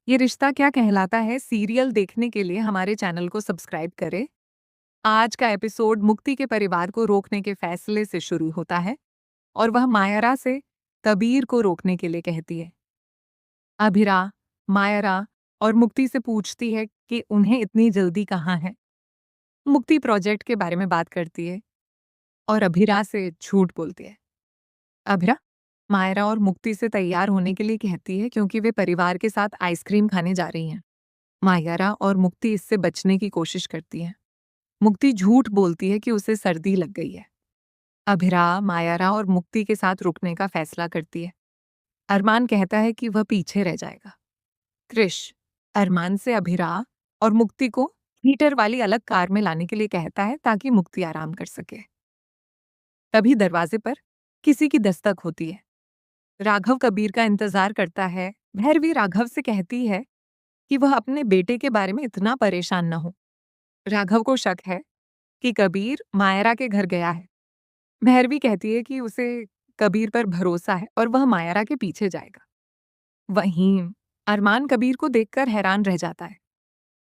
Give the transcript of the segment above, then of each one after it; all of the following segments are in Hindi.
ये रिश्ता क्या कहलाता है सीरियल देखने के लिए हमारे चैनल को सब्सक्राइब करें। आज का एपिसोड मुक्ति के परिवार को रोकने के फैसले से शुरू होता है और वह मायरा से कबीर को रोकने के लिए कहती है। अभिरा मायरा और मुक्ति से पूछती है कि उन्हें इतनी जल्दी कहाँ है। मुक्ति प्रोजेक्ट के बारे में बात करती है और अभिरा से झूठ बोलती है। अभिरा मायरा और मुक्ति से तैयार होने के लिए कहती है क्योंकि वे परिवार के साथ आइसक्रीम खाने जा रही हैं। मायरा और मुक्ति इससे बचने की कोशिश करती है। मुक्ति झूठ बोलती है कि उसे सर्दी लग गई है। अभिरा मायरा और मुक्ति के साथ रुकने का फैसला करती है। अरमान कहता है कि वह पीछे रह जाएगा। क्रिश अरमान से अभिरा और मुक्ति को हीटर वाली अलग कार में लाने के लिए कहता है ताकि मुक्ति आराम कर सके। तभी दरवाजे पर किसी की दस्तक होती है। राघव कबीर का इंतजार करता है। भैरवी राघव से कहती है कि वह अपने बेटे के बारे में इतना परेशान न हो। राघव को शक है कि कबीर मायरा के घर गया है। भैरवी कहती है कि उसे कबीर पर भरोसा है और वह मायरा के पीछे जाएगा। वहीं अरमान कबीर को देखकर हैरान रह जाता है।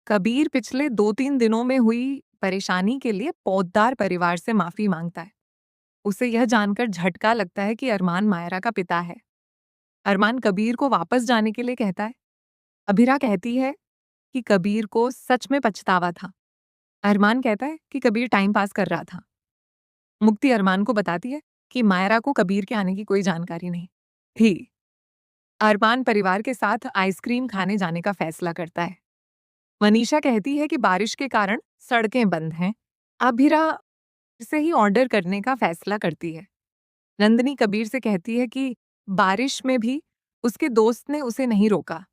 कबीर पिछले 2-3 दिनों में हुई परेशानी के लिए पौधदार परिवार से माफी मांगता है। उसे यह जानकर झटका लगता है कि अरमान मायरा का पिता है। अरमान कबीर को वापस जाने के लिए कहता है। अभिरा कहती है कि कबीर को सच में पछतावा था। अरमान कहता है कि कबीर टाइम पास कर रहा था। मुक्ति अरमान को बताती है कि मायरा को कबीर के आने की कोई जानकारी नहीं थी। अरमान परिवार के साथ आइसक्रीम खाने जाने का फैसला करता है। मनीषा कहती है कि बारिश के कारण सड़कें बंद हैं। अभिरा से ही ऑर्डर करने का फैसला करती है। नंदिनी कबीर से कहती है कि बारिश में भी उसके दोस्त ने उसे नहीं रोका।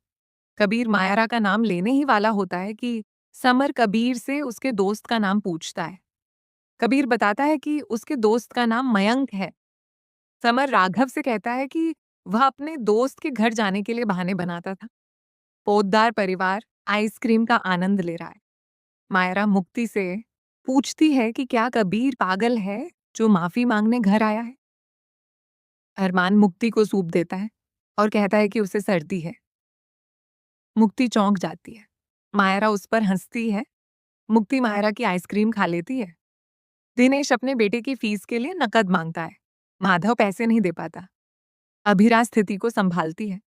कबीर मायरा का नाम लेने ही वाला होता है कि समर कबीर से उसके दोस्त का नाम पूछता है। कबीर बताता है कि उसके दोस्त का नाम मयंक है। समर राघव से कहता है कि वह अपने दोस्त के घर जाने के लिए बहाने बनाता था। पोद्दार परिवार आइसक्रीम का आनंद ले रहा है। मायरा मुक्ति से पूछती है कि क्या कबीर पागल है जो माफी मांगने घर आया है। अरमान मुक्ति को सूप देता है और कहता है कि उसे सर्दी है। मुक्ति चौंक जाती है। मायरा उस पर हंसती है। मुक्ति मायरा की आइसक्रीम खा लेती है। दिनेश अपने बेटे की फीस के लिए नकद मांगता है। माधव पैसे नहीं दे पाता। अभिरा स्थिति को संभालती है।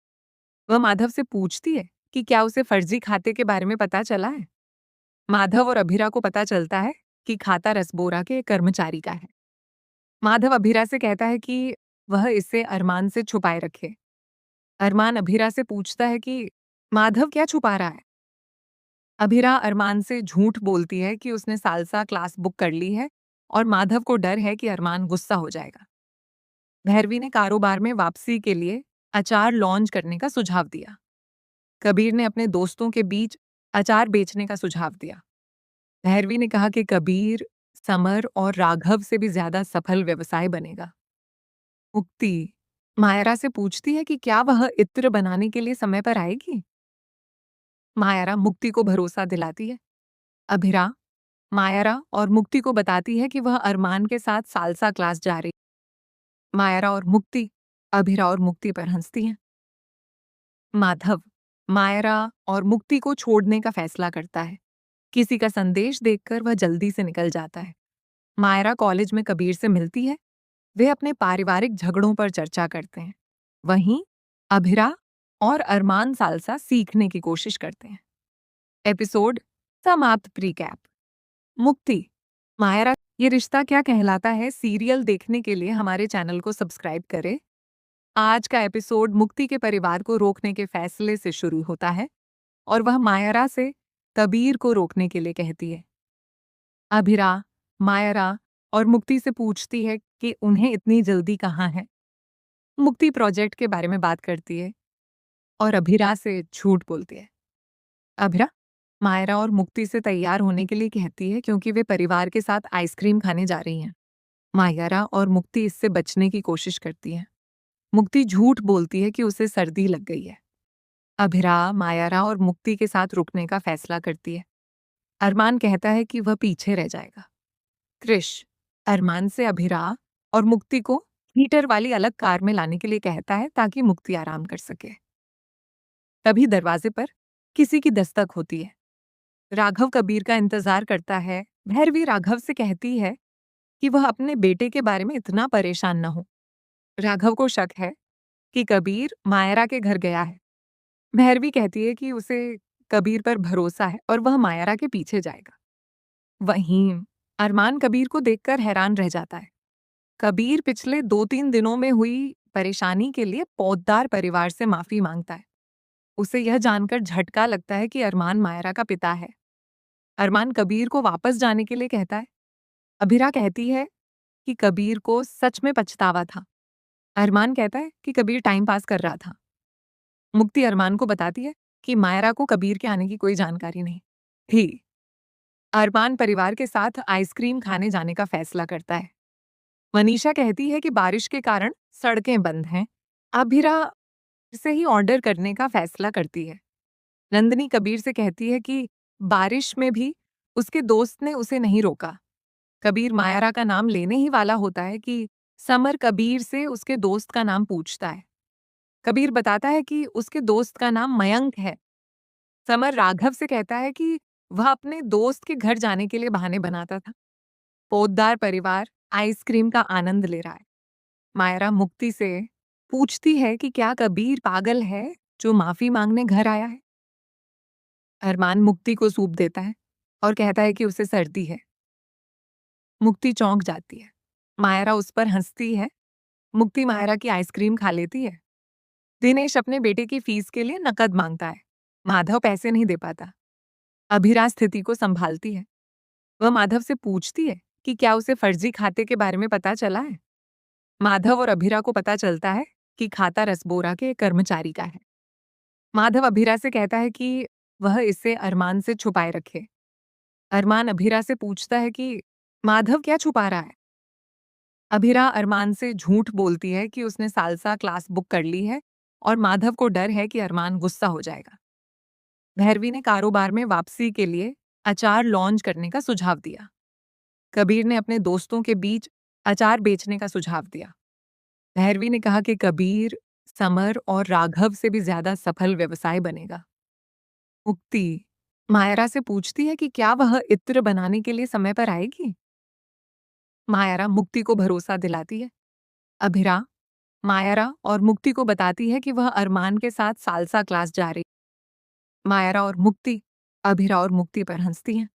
वह माधव से पूछती है कि क्या उसे फर्जी खाते के बारे में पता चला है। माधव और अभिरा को पता चलता है कि खाता रसबोरा के एक कर्मचारी का है। माधव अभिरा से कहता है कि वह इसे अरमान से छुपाए रखे। अरमान अभिरा से पूछता है कि माधव क्या छुपा रहा है। अभिरा अरमान से झूठ बोलती है कि उसने सालसा क्लास बुक कर ली है और माधव को डर है कि अरमान गुस्सा हो जाएगा। भैरवी ने कारोबार में वापसी के लिए अचार लॉन्च करने का सुझाव दिया। कबीर ने अपने दोस्तों के बीच अचार बेचने का सुझाव दिया। भैरवी ने कहा कि कबीर समर और राघव से भी ज्यादा सफल व्यवसाय बनेगा। मुक्ति मायरा से पूछती है कि क्या वह इत्र बनाने के लिए समय पर आएगी। मायरा मुक्ति को भरोसा दिलाती है। अभिरा मायरा और मुक्ति को बताती है कि वह अरमान के साथ सालसा क्लास जा रही। मायरा और मुक्ति अभिरा और मुक्ति पर हंसती हैं। माधव मायरा और मुक्ति को छोड़ने का फैसला करता है। किसी का संदेश देखकर वह जल्दी से निकल जाता है। मायरा कॉलेज में कबीर से मिलती है। वे अपने पारिवारिक झगड़ों पर चर्चा करते हैं। वहीं अभिरा और अरमान सालसा सीखने की कोशिश करते हैं। एपिसोड समाप्त। प्रीकैप। मुक्ति मायरा ये रिश्ता क्या कहलाता है सीरियल देखने के लिए हमारे चैनल को सब्सक्राइब करें। आज का एपिसोड मुक्ति के परिवार को रोकने के फैसले से शुरू होता है और वह मायरा से कबीर को रोकने के लिए कहती है। अभिरा मायरा और मुक्ति से पूछती है कि उन्हें इतनी जल्दी कहाँ है। मुक्ति प्रोजेक्ट के बारे में बात करती है और अभिरा से झूठ बोलती है। अभिरा मायरा और मुक्ति से तैयार होने के लिए कहती है क्योंकि वे परिवार के साथ आइसक्रीम खाने जा रही हैं। मायरा और मुक्ति इससे बचने की कोशिश करती है। मुक्ति झूठ बोलती है कि उसे सर्दी लग गई है। अभिरा मायरा और मुक्ति के साथ रुकने का फैसला करती है। अरमान कहता है कि वह पीछे रह जाएगा। क्रिश अरमान से अभिरा और मुक्ति को हीटर वाली अलग कार में लाने के लिए कहता है ताकि मुक्ति आराम कर सके। तभी दरवाजे पर किसी की दस्तक होती है। राघव कबीर का इंतजार करता है। भैरवी राघव से कहती है कि वह अपने बेटे के बारे में इतना परेशान न हो। राघव को शक है कि कबीर मायरा के घर गया है। भैरवी कहती है कि उसे कबीर पर भरोसा है और वह मायरा के पीछे जाएगा। वहीं अरमान कबीर को देखकर हैरान रह जाता है। कबीर पिछले 2-3 दिनों में हुई परेशानी के लिए पौधदार परिवार से माफी मांगता है। उसे यह जानकर झटका लगता है कि अरमान मायरा का पिता है। अरमान कबीर को वापस जाने के लिए कहता है। अभिरा कहती है कि कबीर को सच में पछतावा था। अरमान कहता है कि कबीर टाइम पास कर रहा था। मुक्ति अरमान को बताती है कि मायरा को कबीर के आने की कोई जानकारी नहीं थी। अरमान परिवार के साथ आइसक्रीम खाने जाने का फैसला करता है। मनीषा कहती है कि बारिश के कारण सड़कें बंद हैं। अभिरा से ही ऑर्डर करने का फैसला करती है। नंदिनी कबीर से कहती है कि बारिश में भी उसके दोस्त ने उसे नहीं रोका। कबीर मायरा का नाम लेने ही वाला होता है कि समर कबीर से उसके दोस्त का नाम पूछता है। कबीर बताता है कि उसके दोस्त का नाम मयंक है। समर राघव से कहता है कि वह अपने दोस्त के घर जाने के लिए बहाने बनाता था। पोद्दार परिवार आइसक्रीम का आनंद ले रहा है। मायरा मुक्ति से पूछती है कि क्या कबीर पागल है जो माफी मांगने घर आया है। अरमान मुक्ति को सूप देता है और कहता है कि उसे सर्दी है। मुक्ति चौंक जाती है। मायरा उस पर हंसती है। मुक्ति मायरा की आइसक्रीम खा लेती है। दिनेश अपने बेटे की फीस के लिए नकद मांगता है। माधव पैसे नहीं दे पाता। अभिरा स्थिति को संभालती है। वह माधव से पूछती है कि क्या उसे फर्जी खाते के बारे में पता चला है। माधव और अभिरा को पता चलता है कि खाता रसबोरा के एक कर्मचारी का है। माधव अभिरा से कहता है कि वह इसे अरमान से छुपाए रखे। अरमान अभिरा से पूछता है कि माधव क्या छुपा रहा है। अभिरा अरमान से झूठ बोलती है कि उसने सालसा क्लास बुक कर ली है और माधव को डर है कि अरमान गुस्सा हो जाएगा। भैरवी ने कारोबार में वापसी के लिए अचार लॉन्च करने का सुझाव दिया। कबीर ने अपने दोस्तों के बीच अचार बेचने का सुझाव दिया। भैरवी ने कहा कि कबीर, समर और राघव से भी ज्यादा सफल व्यवसाय बनेगा। मुक्ति मायरा से पूछती है कि क्या वह इत्र बनाने के लिए समय पर आएगी। मायरा मुक्ति को भरोसा दिलाती है। अभिरा मायरा और मुक्ति को बताती है कि वह अरमान के साथ सालसा क्लास जा रही। मायरा और मुक्ति अभिरा और मुक्ति पर हंसती हैं।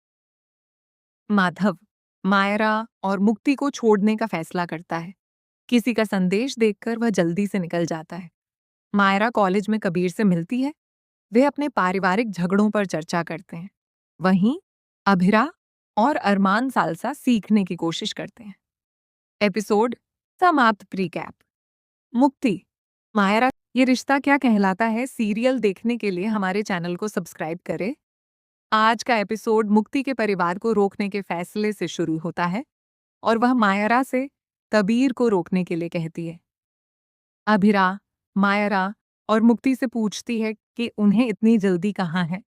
माधव मायरा और मुक्ति को छोड़ने का फैसला करता है। किसी का संदेश देखकर वह जल्दी से निकल जाता है। मायरा कॉलेज में कबीर से मिलती है। वे अपने पारिवारिक झगड़ों पर चर्चा करते हैं। वहीं अभिरा और अरमान सालसा सीखने की कोशिश करते हैं। एपिसोड समाप्त। प्रीकैप। मुक्ति मायरा ये रिश्ता क्या कहलाता है सीरियल देखने के लिए हमारे चैनल को सब्सक्राइब करें। आज का एपिसोड मुक्ति के परिवार को रोकने के फैसले से शुरू होता है और वह मायरा से कबीर को रोकने के लिए कहती है। अभिरा मायरा और मुक्ति से पूछती है कि उन्हें इतनी जल्दी कहाँ है।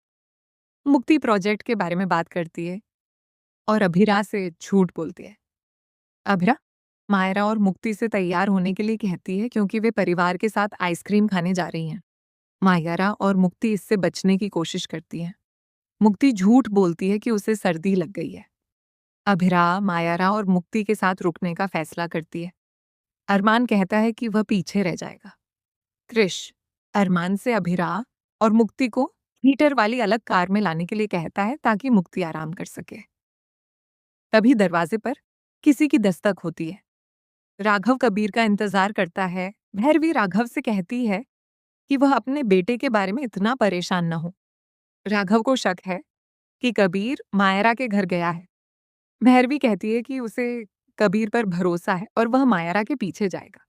मुक्ति प्रोजेक्ट के बारे में बात करती है और अभिरा से झूठ बोलती है। अभिरा मायरा और मुक्ति से तैयार होने के लिए कहती है क्योंकि वे परिवार के साथ आइसक्रीम खाने जा रही हैं। मायरा और मुक्ति इससे बचने की कोशिश करती है। मुक्ति झूठ बोलती है कि उसे सर्दी लग गई है। अभिरा मायरा और मुक्ति के साथ रुकने का फैसला करती है। अरमान कहता है कि वह पीछे रह जाएगा। त्रिश अरमान से अभिरा और मुक्ति को हीटर वाली अलग कार में लाने के लिए कहता है ताकि मुक्ति आराम कर सके। तभी दरवाजे पर किसी की दस्तक होती है। राघव कबीर का इंतजार करता है। भैरवी राघव से कहती है कि वह अपने बेटे के बारे में इतना परेशान न हो। राघव को शक है कि कबीर मायरा के घर गया है। भैरवी कहती है कि उसे कबीर पर भरोसा है और वह मायरा के पीछे जाएगा।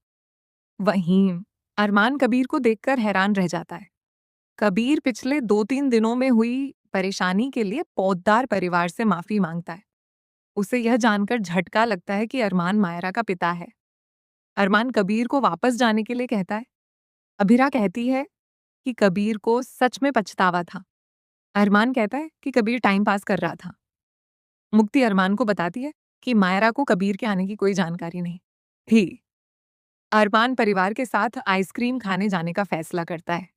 वहीं अरमान कबीर को देखकर हैरान रह जाता है। कबीर पिछले 2-3 दिनों में हुई परेशानी के लिए पौधदार परिवार से माफी मांगता है। उसे यह जानकर झटका लगता है कि अरमान मायरा का पिता है। अरमान कबीर को वापस जाने के लिए कहता है। अभिरा कहती है कि कबीर को सच में पछतावा था। अरमान कहता है कि कबीर टाइम पास कर रहा था। मुक्ति अरमान को बताती है कि मायरा को कबीर के आने की कोई जानकारी नहीं थी। अरमान परिवार के साथ आइसक्रीम खाने जाने का फैसला करता है।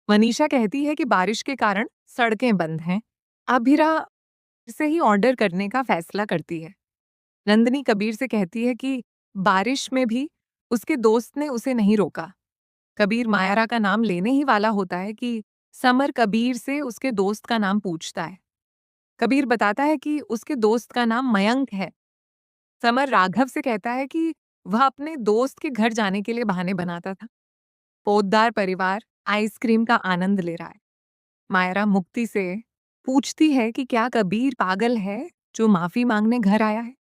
मनीषा कहती है कि बारिश के कारण सड़कें बंद हैं। अभिरा से ही ऑर्डर करने का फैसला करती है। नंदिनी कबीर से कहती है कि बारिश में भी उसके दोस्त ने उसे नहीं रोका। कबीर मायरा का नाम लेने ही वाला होता है कि समर कबीर से उसके दोस्त का नाम पूछता है। कबीर बताता है कि उसके दोस्त का नाम मयंक है। समर राघव से कहता है कि वह अपने दोस्त के घर जाने के लिए बहाने बनाता था। पोद्दार परिवार आइसक्रीम का आनंद ले रहा है। मायरा मुक्ति से पूछती है कि क्या कबीर पागल है जो माफी मांगने घर आया है।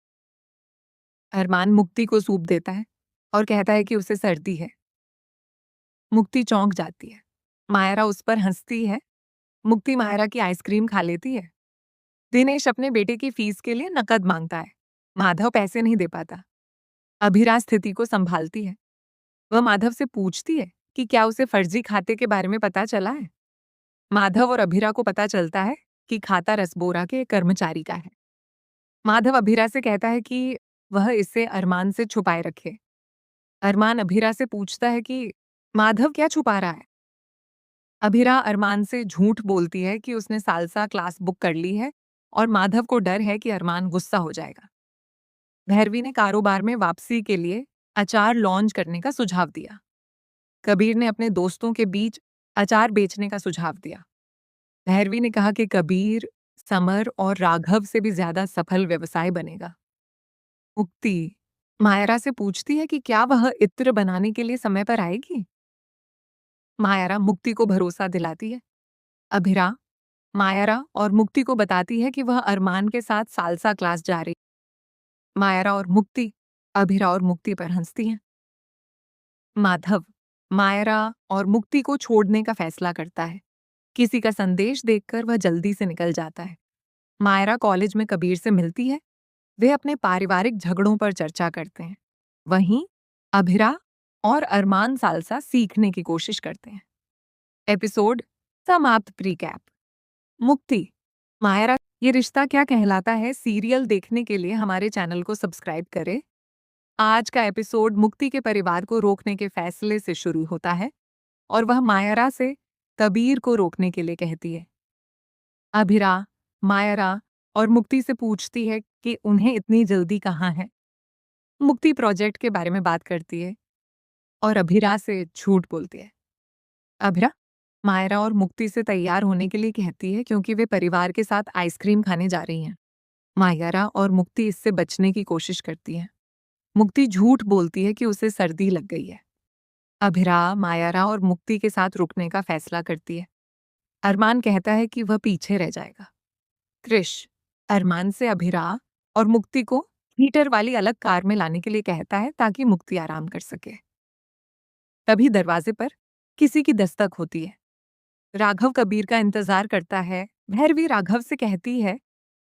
अरमान मुक्ति को सूप देता है और कहता है कि उसे सर्दी है। मुक्ति चौंक जाती है। मायरा उस पर हंसती है। मुक्ति मायरा की आइसक्रीम खा लेती है। दिनेश अपने बेटे की फीस के लिए नकद मांगता है। माधव पैसे नहीं दे पाता। अभिरा स्थिति को संभालती है। वह माधव से पूछती है कि क्या उसे फर्जी खाते के बारे में पता चला है। माधव और अभिरा को पता चलता है कि खाता रसबोरा के एक कर्मचारी का है। माधव अभिरा से कहता है कि वह इसे अरमान से छुपाए रखे। अरमान अभिरा से पूछता है कि माधव क्या छुपा रहा है। अभिरा अरमान से झूठ बोलती है कि उसने सालसा क्लास बुक कर ली है और माधव को डर है कि अरमान गुस्सा हो जाएगा। भैरवी ने कारोबार में वापसी के लिए अचार लॉन्च करने का सुझाव दिया। कबीर ने अपने दोस्तों के बीच अचार बेचने का सुझाव दिया। भैरवी ने कहा कि कबीर, समर और राघव से भी ज्यादा सफल व्यवसाय बनेगा। मुक्ति मायरा से पूछती है कि क्या वह इत्र बनाने के लिए समय पर आएगी। मायरा मुक्ति को भरोसा दिलाती है। अभिरा मायरा और मुक्ति को बताती है कि वह अरमान के साथ सालसा क्लास जा रही। मायरा और मुक्ति अभिरा और मुक्ति पर हंसती हैं। माधव मायरा और मुक्ति को छोड़ने का फैसला करता है। किसी का संदेश देखकर वह जल्दी से निकल जाता है। मायरा कॉलेज में कबीर से मिलती है। वे अपने पारिवारिक झगड़ों पर चर्चा करते हैं। वहीं अभिरा और अरमान सालसा सीखने की कोशिश करते हैं। एपिसोड समाप्त। प्रीकैप। मुक्ति मायरा ये रिश्ता क्या कहलाता है सीरियल देखने के लिए हमारे चैनल को सब्सक्राइब करें। आज का एपिसोड मुक्ति के परिवार को रोकने के फैसले से शुरू होता है और वह मायरा से कबीर को रोकने के लिए कहती है। अभिरा मायरा और मुक्ति से पूछती है कि उन्हें इतनी जल्दी कहाँ है। मुक्ति प्रोजेक्ट के बारे में बात करती है और अभिरा से झूठ बोलती है। अभिरा मायरा और मुक्ति से तैयार होने के लिए कहती है क्योंकि वे परिवार के साथ आइसक्रीम खाने जा रही हैं। मायरा और मुक्ति इससे बचने की कोशिश करती है। मुक्ति झूठ बोलती है कि उसे सर्दी लग गई है। अभिरा मायरा और मुक्ति के साथ रुकने का फैसला करती है। अरमान कहता है कि वह पीछे रह जाएगा। कृष अरमान से अभिरा और मुक्ति को हीटर वाली अलग कार में लाने के लिए कहता है ताकि मुक्ति आराम कर सके। तभी दरवाजे पर किसी की दस्तक होती है। राघव कबीर का इंतजार करता है। भैरवी राघव से कहती है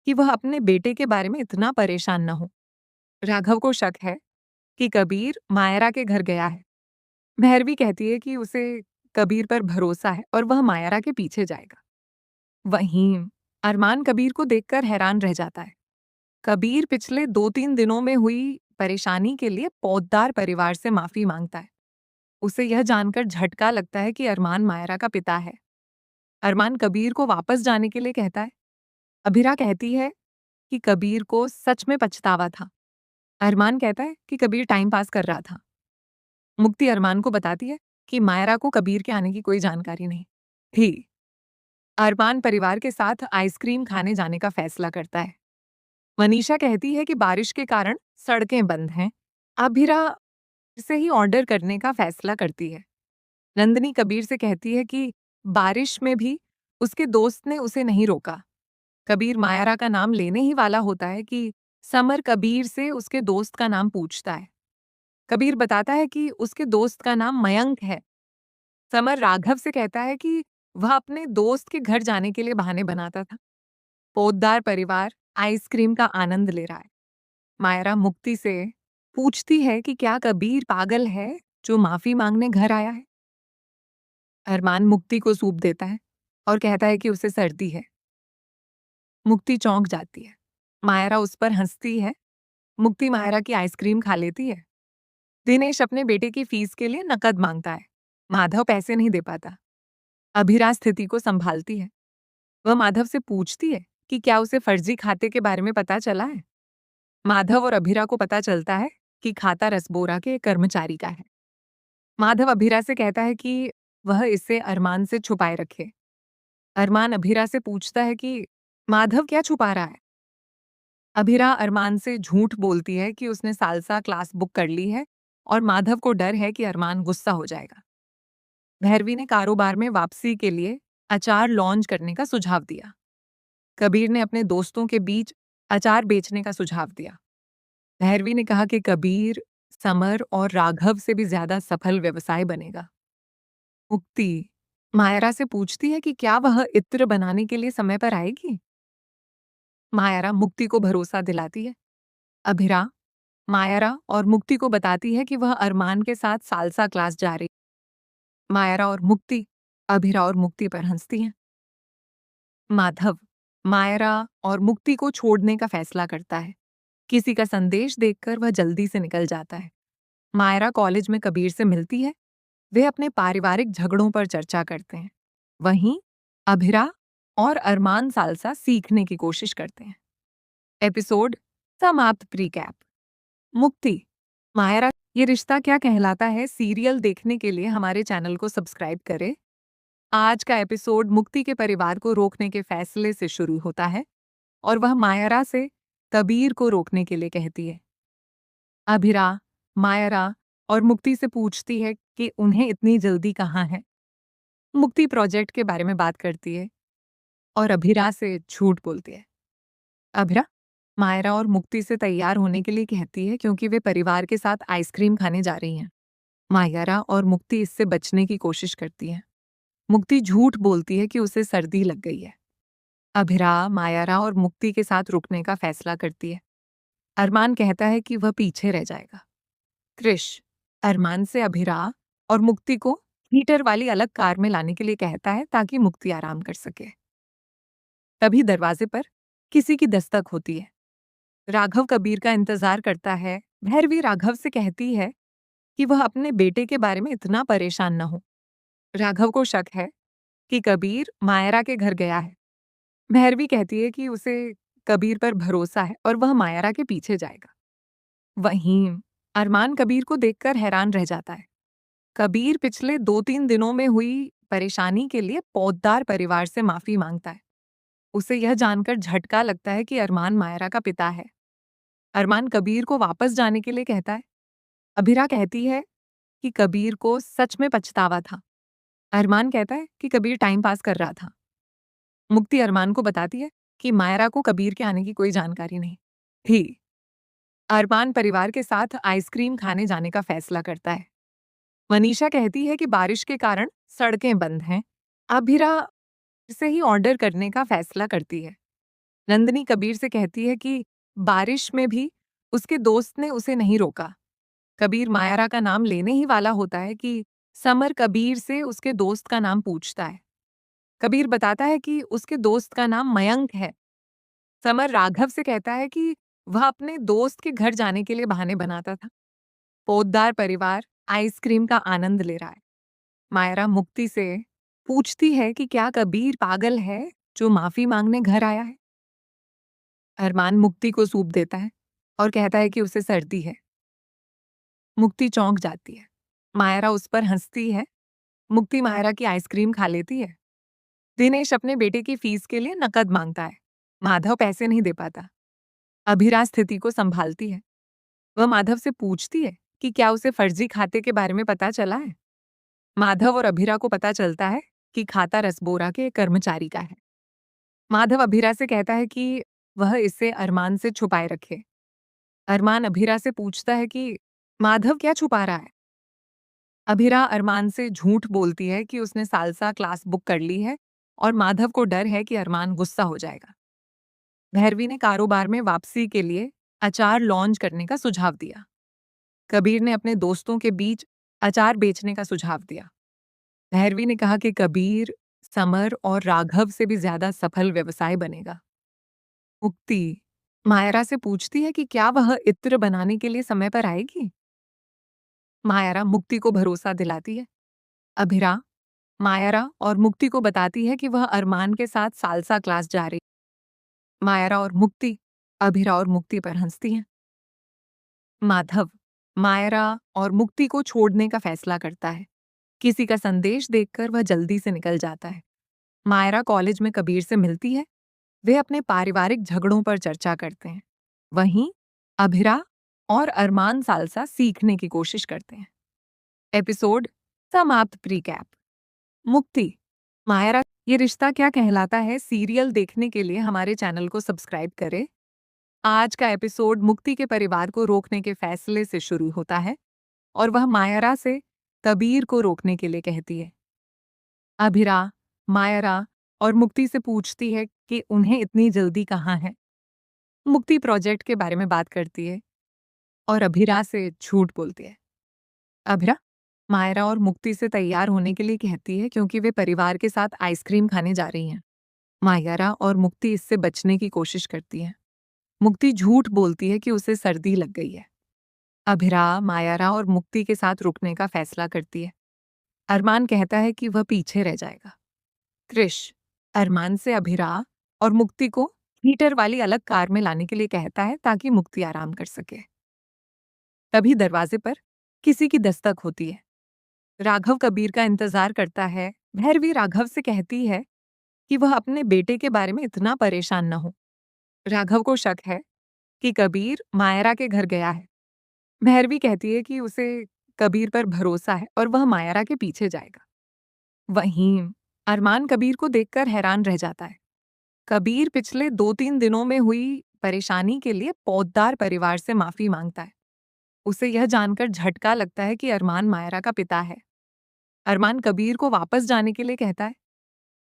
कि वह अपने बेटे के बारे में इतना परेशान न हो। राघव को शक है कि कबीर मायरा के घर गया है। भैरवी कहती है कि उसे कबीर पर भरोसा है और वह मायरा के पीछे जाएगा। वहीं अरमान कबीर को देखकर हैरान रह जाता है। कबीर पिछले 2-3 दिनों में हुई परेशानी के लिए पोद्दार परिवार से माफी मांगता है। उसे यह जानकर झटका लगता है कि अरमान मायरा का पिता है। अरमान कबीर को वापस जाने के लिए कहता है। अभिरा कहती है कि कबीर को सच में पछतावा था। अरमान कहता है कि कबीर टाइम पास कर रहा था। मुक्ति अरमान को बताती है कि मायरा को कबीर के आने की कोई जानकारी नहीं थी। अरमान परिवार के साथ आइसक्रीम खाने जाने का फैसला करता है। मनीषा कहती है कि बारिश के कारण सड़कें बंद हैं। अभिरा से ही ऑर्डर करने का फैसला करती है। नंदिनी कबीर से कहती है कि बारिश में भी उसके दोस्त ने उसे नहीं रोका। कबीर मायरा का नाम लेने ही वाला होता है कि समर कबीर से उसके दोस्त का नाम पूछता है। कबीर बताता है कि उसके दोस्त का नाम मयंक है। समर राघव से कहता है कि वह अपने दोस्त के घर जाने के लिए बहाने बनाता था। पोद्दार परिवार आइसक्रीम का आनंद ले रहा है। मायरा मुक्ति से पूछती है कि क्या कबीर पागल है जो माफी मांगने घर आया है। अरमान मुक्ति को सूप देता है और कहता है कि उसे सर्दी है। मुक्ति चौंक जाती है। मायरा उस पर हंसती है। मुक्ति मायरा की आइसक्रीम खा लेती है। दिनेश अपने बेटे की फीस के लिए नकद मांगता है। माधव पैसे नहीं दे पाता। अभिरा स्थिति को संभालती है। वह माधव से पूछती है कि क्या उसे फर्जी खाते के बारे में पता चला है। माधव और अभिरा को पता चलता है कि खाता रसबोरा के एक कर्मचारी का है। माधव अभिरा से कहता है कि वह इसे अरमान से छुपाए रखे। अरमान अभिरा से पूछता है कि माधव क्या छुपा रहा है। अभिरा अरमान से झूठ बोलती है कि उसने सालसा क्लास बुक कर ली है और माधव को डर है कि अरमान गुस्सा हो जाएगा। भैरवी ने कारोबार में वापसी के लिए अचार लॉन्च करने का सुझाव दिया। कबीर ने अपने दोस्तों के बीच अचार बेचने का सुझाव दिया। भैरवी ने कहा कि कबीर, समर और राघव से भी ज्यादा सफल व्यवसाय बनेगा। मुक्ति मायरा से पूछती है कि क्या वह इत्र बनाने के लिए समय पर आएगी। मायरा मुक्ति को भरोसा दिलाती है। अभिरा मायरा और मुक्ति को बताती है कि वह अरमान के साथ सालसा क्लास जा रही। मायरा और मुक्ति अभिरा और मुक्ति पर हंसती हैं। माधव मायरा और मुक्ति को छोड़ने का फैसला करता है। किसी का संदेश देखकर वह जल्दी से निकल जाता है। मायरा कॉलेज में कबीर से मिलती है। वे अपने पारिवारिक झगड़ों पर चर्चा करते हैं। वहीं अभिरा और अरमान सालसा सीखने की कोशिश करते हैं। एपिसोड समाप्त। प्रीकैप। मुक्ति मायरा ये रिश्ता क्या कहलाता है सीरियल देखने के लिए हमारे चैनल को सब्सक्राइब करें। आज का एपिसोड मुक्ति के परिवार को रोकने के फैसले से शुरू होता है और वह मायरा से कबीर को रोकने के लिए कहती है। अभिरा मायरा और मुक्ति से पूछती है कि उन्हें इतनी जल्दी कहाँ है। मुक्ति प्रोजेक्ट के बारे में बात करती है और अभिरा से झूठ बोलती है। अभिरा मायरा और मुक्ति से तैयार होने के लिए कहती है क्योंकि वे परिवार के साथ आइसक्रीम खाने जा रही हैं। मायरा और मुक्ति इससे बचने की कोशिश करती है। मुक्ति झूठ बोलती है कि उसे सर्दी लग गई है। अभिरा मायरा और मुक्ति के साथ रुकने का फैसला करती है। अरमान कहता है कि वह पीछे रह जाएगा। कृष अरमान से अभिरा और मुक्ति को हीटर वाली अलग कार में लाने के लिए कहता है ताकि मुक्ति आराम कर सके। तभी दरवाजे पर किसी की दस्तक होती है। राघव कबीर का इंतजार करता है। भैरवी राघव से कहती है कि वह अपने बेटे के बारे में इतना परेशान न हो। राघव को शक है कि कबीर मायरा के घर गया है। भैरवी कहती है कि उसे कबीर पर भरोसा है और वह मायरा के पीछे जाएगा। वहीं अरमान कबीर को देखकर हैरान रह जाता है। कबीर पिछले 2-3 दिनों में हुई परेशानी के लिए पौधदार परिवार से माफी मांगता है। उसे यह जानकर झटका लगता है कि अरमान मायरा का पिता है। अरमान कबीर को वापस जाने के लिए कहता है। अभिरा कहती है कि कबीर को सच में पछतावा था। अरमान कहता है कि कबीर टाइम पास कर रहा था। मुक्ति अरमान को बताती है कि मायरा को कबीर के आने की कोई जानकारी नहीं थी। अरमान परिवार के साथ आइसक्रीम खाने जाने का फैसला करता है। मनीषा कहती है कि बारिश के कारण सड़कें बंद हैं। अभिरा से ही ऑर्डर करने का फैसला करती है। नंदिनी कबीर से कहती है कि बारिश में भी उसके दोस्त ने उसे नहीं रोका। कबीर मायरा का नाम लेने ही वाला होता है कि समर कबीर से उसके दोस्त का नाम पूछता है। कबीर बताता है कि उसके दोस्त का नाम मयंक है। समर राघव से कहता है कि वह अपने दोस्त के घर जाने के लिए बहाने बनाता था। पोद्दार परिवार आइसक्रीम का आनंद ले रहा है। मायरा मुक्ति से पूछती है कि क्या कबीर पागल है जो माफी मांगने घर आया है। अरमान मुक्ति को सूप देता है और कहता है कि उसे सर्दी है। मुक्ति चौंक जाती है। मायरा उस पर हंसती है। मुक्ति मायरा की आइसक्रीम खा लेती है। दिनेश अपने बेटे की फीस के लिए नकद मांगता है। माधव पैसे नहीं दे पाता। अभिरा स्थिति को संभालती है। वह माधव से पूछती है कि क्या उसे फर्जी खाते के बारे में पता चला है। माधव और अभिरा को पता चलता है कि खाता रसबोरा के एक कर्मचारी का है। माधव अभिरा से कहता है कि वह इसे अरमान से छुपाए रखे। अरमान अभिरा से पूछता है कि माधव क्या छुपा रहा है। अभिरा अरमान से झूठ बोलती है कि उसने सालसा क्लास बुक कर ली है और माधव को डर है कि अरमान गुस्सा हो जाएगा। भैरवी ने कारोबार में वापसी के लिए अचार लॉन्च करने का सुझाव दिया। कबीर ने अपने दोस्तों के बीच अचार बेचने का सुझाव दिया। भैरवी ने कहा कि कबीर, समर और राघव से भी ज्यादा सफल व्यवसाय बनेगा। मुक्ति मायरा से पूछती है कि क्या वह इत्र बनाने के लिए समय पर आएगी। मायरा मुक्ति को भरोसा दिलाती है। अभिरा मायरा और मुक्ति को बताती है कि वह अरमान के साथ सालसा क्लास जा रही। मायरा और मुक्ति अभिरा और मुक्ति पर हंसती हैं। माधव मायरा और मुक्ति को छोड़ने का फैसला करता है। किसी का संदेश देखकर वह जल्दी से निकल जाता है। मायरा कॉलेज में कबीर से मिलती है। वे अपने पारिवारिक झगड़ों पर चर्चा करते हैं। वहीं अभिरा और अरमान सालसा सीखने की कोशिश करते हैं। एपिसोड समाप्त। प्रीकैप। मुक्ति मायरा ये रिश्ता क्या कहलाता है सीरियल देखने के लिए हमारे चैनल को सब्सक्राइब करें। आज का एपिसोड मुक्ति के परिवार को रोकने के फैसले से शुरू होता है और वह मायरा से कबीर को रोकने के लिए कहती है। अभिरा मायरा और मुक्ति से पूछती है कि उन्हें इतनी जल्दी कहाँ है। मुक्ति प्रोजेक्ट के बारे में बात करती है और अभिरा से झूठ बोलती है। अभिरा मायरा और मुक्ति से तैयार होने के लिए कहती है क्योंकि वे परिवार के साथ आइसक्रीम खाने जा रही हैं। मायरा और मुक्ति इससे बचने की कोशिश करती है। मुक्ति झूठ बोलती है कि उसे सर्दी लग गई है। अभिरा मायरा और मुक्ति के साथ रुकने का फैसला करती है। अरमान कहता है कि वह पीछे रह जाएगा। क्रिश अरमान से अभिरा और मुक्ति को हीटर वाली अलग कार में लाने के लिए कहता है ताकि मुक्ति आराम कर सके। तभी दरवाजे पर किसी की दस्तक होती है। राघव कबीर का इंतजार करता है। भैरवी राघव से कहती है कि वह अपने बेटे के बारे में इतना परेशान न हो। राघव को शक है कि कबीर मायरा के घर गया है। भैरवी कहती है कि उसे कबीर पर भरोसा है और वह मायरा के पीछे जाएगा। वहीं अरमान कबीर को देखकर हैरान रह जाता है। कबीर पिछले 2-3 दिनों में हुई परेशानी के लिए पौधदार परिवार से माफी मांगता है। उसे यह जानकर झटका लगता है कि अरमान मायरा का पिता है। अरमान कबीर को वापस जाने के लिए कहता है।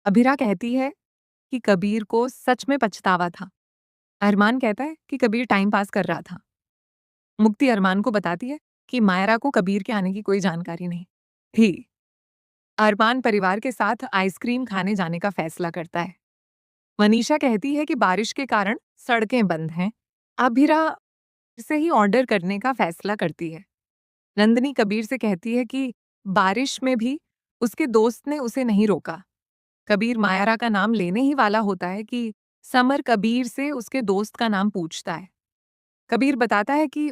अभिरा कहती है कि कबीर को सच में पछतावा था। अरमान कहता है कि कबीर टाइम पास कर रहा था। मुक्ति अरमान को बताती है कि मायरा को कबीर के आने की कोई जानकारी नहीं थी। अरमान परिवार के साथ आइसक्रीम खाने जाने का फैसला करता है। मनीषा कहती है कि बारिश के कारण सड़कें बंद हैं। अभिरा से ही ऑर्डर करने का फैसला करती है। नंदिनी कबीर से कहती है कि बारिश में भी उसके दोस्त ने उसे नहीं रोका। कबीर मायरा का नाम लेने ही वाला होता है कि समर कबीर से उसके दोस्त का नाम पूछता है। कबीर बताता है कि